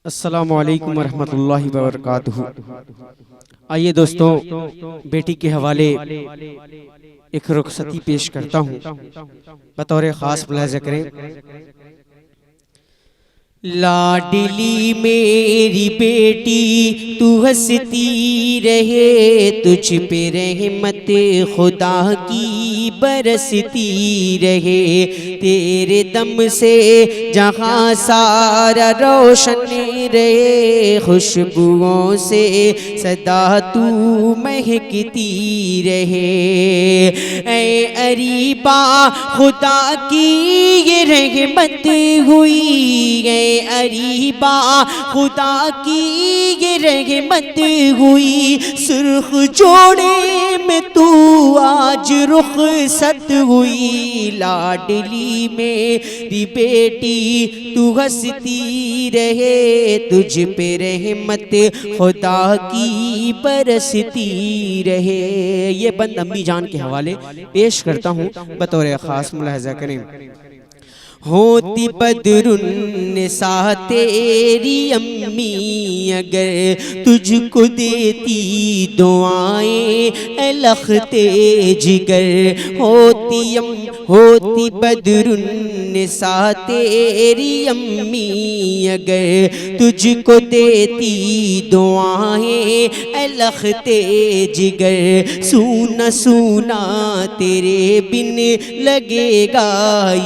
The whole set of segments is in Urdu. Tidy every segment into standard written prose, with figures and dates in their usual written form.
السلام علیکم ورحمۃ اللہ وبرکاتہ۔ آئیے دوستو، بیٹی کے حوالے ایک رخصتی پیش کرتا ہوں، بطور خاص ملاحظہ کریں۔ لاڈلی میری بیٹی تو ہنستی رہے، تجھ پہ رحمت خدا کی برستی رہے، تیرے دم سے جہاں سارا روشن رہے، خوشبوؤں سے سدا تو مہکتی رہے۔ اے اریبا خدا کی یہ رحمت ہوئی، اے اریبا خدا کی یہ رحمت ہوئی، سرخ جوڑے میں تو آج رخصت ہوئی۔ لاڈلی میری بیٹی تو ہنستی رہے، تجھ پہ رحمت خدا کی برستی رہے۔ یہ بند امی جان کے حوالے پیش کرتا ہوں، بطور خاص ملاحظہ کریں۔ ہوتی بدر النساء تیری امی اگر، تجھ کو دیتی دعائیں اے لخت جگر۔ ہوتی بدر النساء تیری امی اگر، تجھ کو دیتی دعائیں اے لخت جگر۔ سونا سونا تیرے بن لگے گا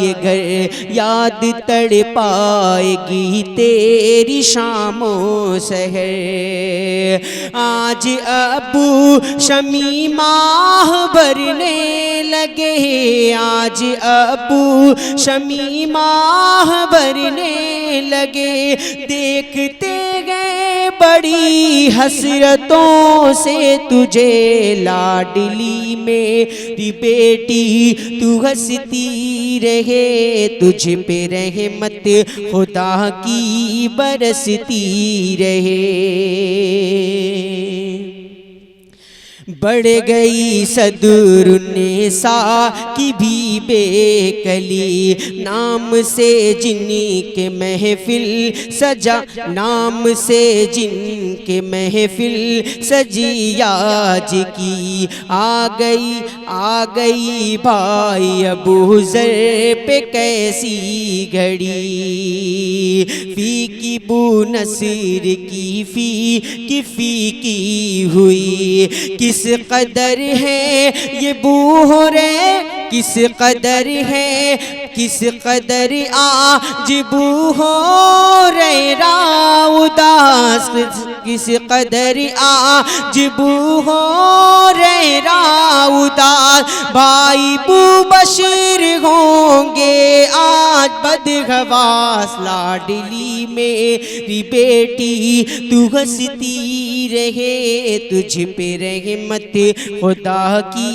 یہ گھر، یاد تڑ پائے گی تیری شام و سحر۔ آج ابو شمی ماہ بھرنے لگے، آج ابو شمی ماہ بھرنے لگے، دیکھتے گئے بڑی حسرتوں سے تجھے۔ لاڈلی میری بیٹی تو ہنستی رہے، تجھ پہ رحمت خدا کی برستی رہے۔ بڑھ گئی صدر النساء کی بھی بے کلی، نام سے جن کے محفل سجا، نام سے جن کے محفل سجی آج کی۔ آ گئی بھائی ابو ذر پہ کیسی گھڑی، فی کی بو نصر کی فی کی ہوئی۔ کس قدر ہے یہ بو رے، کس قدر ہے، کس قدر آج بو ہو رے را اداس، کس قدر آج بو ہو رے را اداس۔ بھائی بو بشیر ہوں گے آج بدحواس۔ لاڈلی میری بیٹی تو ہنستی رہے، تجھ پہ رحمت خدا کی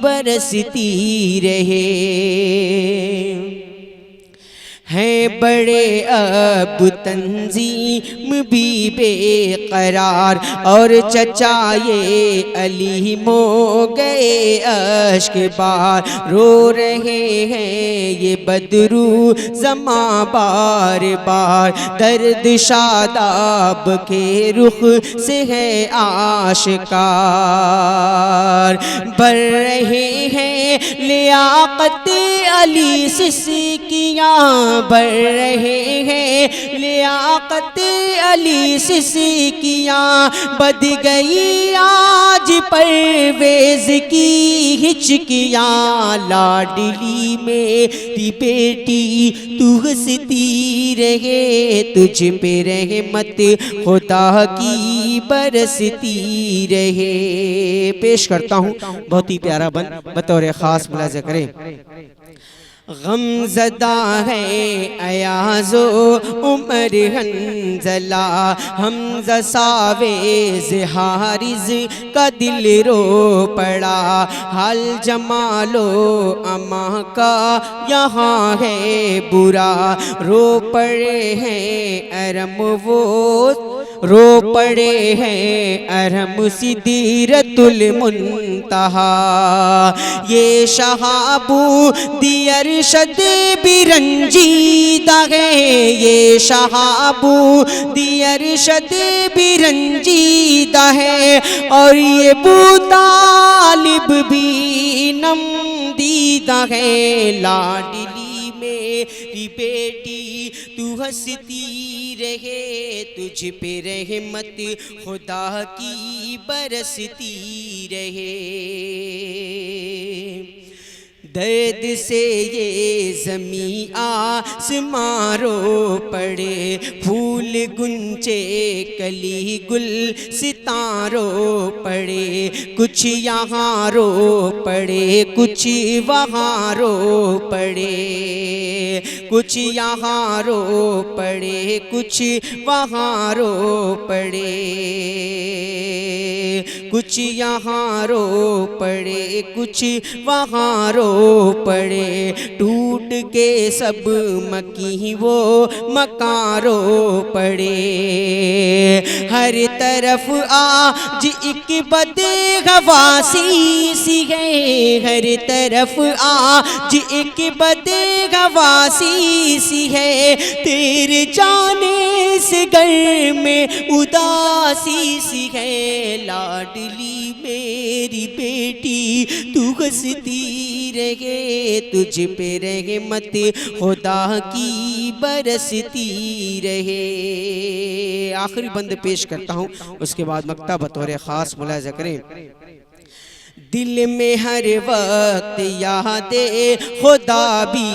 برستی رہے۔ ہے بڑے اب تنظیم بھی بے قرار، اور چچا یہ علی ہو گئے اشک بار۔ رو رہے ہیں یہ بدرو زماں بار بار، درد شاداب کے رخ سے ہے آشکار۔ بھر رہے ہیں لیاقت علی سسکیاں، بڑھ رہے ہیں لیاقت علی سسکیاں۔ بد گئی آج پرویز کی ہچکیاں، لاڈلی میری بیٹی تو ہنستی رہے، تجھ پہ رحمت خدا کی برستی رہے۔ پیش کرتا ہوں بہت ہی پیارا بند، بطور خاص ملاحظہ کریں۔ غم زدہ ہے ایاز و عمر حنظلہ، حمزہ ساویز حارث کا دل رو پڑا۔ حال جمال و اما کا یہاں ہے برا، رو پڑے ہیں ارم رو پڑے ہیں ارحم سدرۃ المنتہا، یہ شہابودی ارشد بھی رنجیدہ ہے، یہ شہابودی ارشد بھی رنجیدہ ہے، اور یہ ابو طالب بھی نم دیدہ ہے۔ لاڈلی میری بیٹی تو ہنستی رہے، تجھ پہ رحمت خدا کی برستی رہے۔ درد سے یہ زمین آسمان رو پڑے، پھول گنچے کلی گل ستاروں رو پڑے، کچھ یہاں رو پڑے کچھ وہاں رو پڑے، کچھ یہاں رو پڑے کچھ وہاں رو پڑے، کچھ یہاں رو پڑے کچھ وہاں رو پڑے، ٹوٹ کے سب مکی وہ مکان رو پڑے۔ ہر طرف آج ایک بدحواسی سی ہے، ہر طرف آج ایک بدحواسی سی ہے، تیرے جانے سے گھر میں اداسی سی ہے۔ لاڈلی میری بیٹی تو ہنستی رہے، تجھ پہ رحمت خدا کی برستی رہے۔ آخری بند پیش کرتا ہوں، اس کے بعد مقطع بطور خاص ملاحظہ کریں۔ دل میں ہر وقت یاد خدا بھی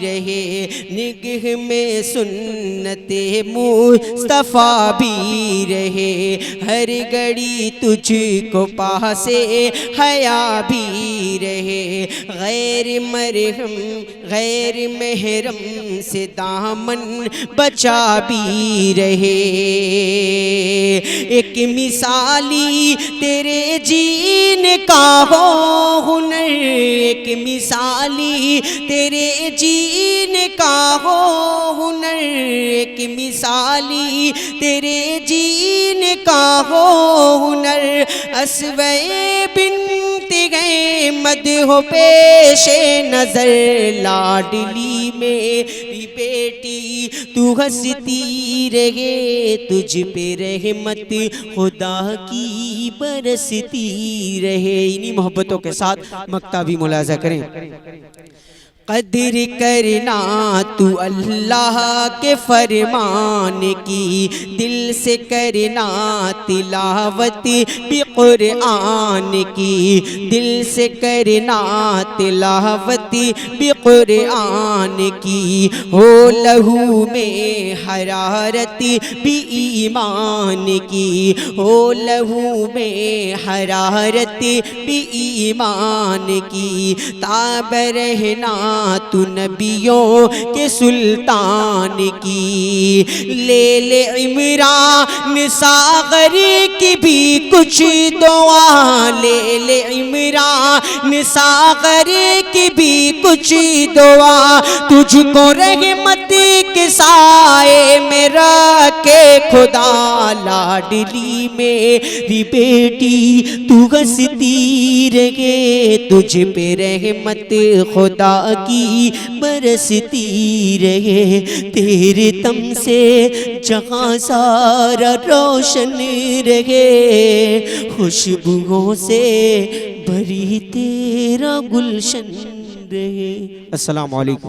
رہے، نگہ میں سنت مصطفیٰ بھی رہے، ہر گھڑی تجھ کو پاسے حیا بھی رہے، غیر محرم سے دامن بچا بھی رہے۔ ایک مثالی تیرے جینے کا ہو ہنر، ایک مثالی تیرے جینے کا ہو ہنر، ایک مثالی تیرے جینے کا ہو ہنر، اسوے بنت احمد ہو پیش نظر۔ لاڈلی میری بیٹی تو ہنستی رہے، تجھ پہ رحمت خدا کی برستی رہے۔ انہی محبتوں کے ساتھ مقطع بھی ملاحظہ کریں۔ قدر کرنا تو اللہ کے فرمان کی، دل سے کرنا تلاوت بھی قرآن کی، دل سے کرنا تلاوت بھی قرآن کی، ہو لہو میں حرارت بھی ایمان کی، ہو لہو میں حرارت بھی ایمان کی، تاب رہنا تو نبیوں کے سلطان کی، لے لے عمران ساغر کی بھی کچھ دعا، لے لے عمران ساغر کی بھی کچھ دعا، تجھ کو رحمت کے سائے میں رکھے خدا۔ لاڈلی میری بیٹی تو ہنستی رہے، تجھ پہ رحمت خدا کی برستی رہے، تیرے تم سے جہاں سارا روشن رہے، خوشبوؤں سے بھری تیرا گلشن رہے۔ السلام علیکم۔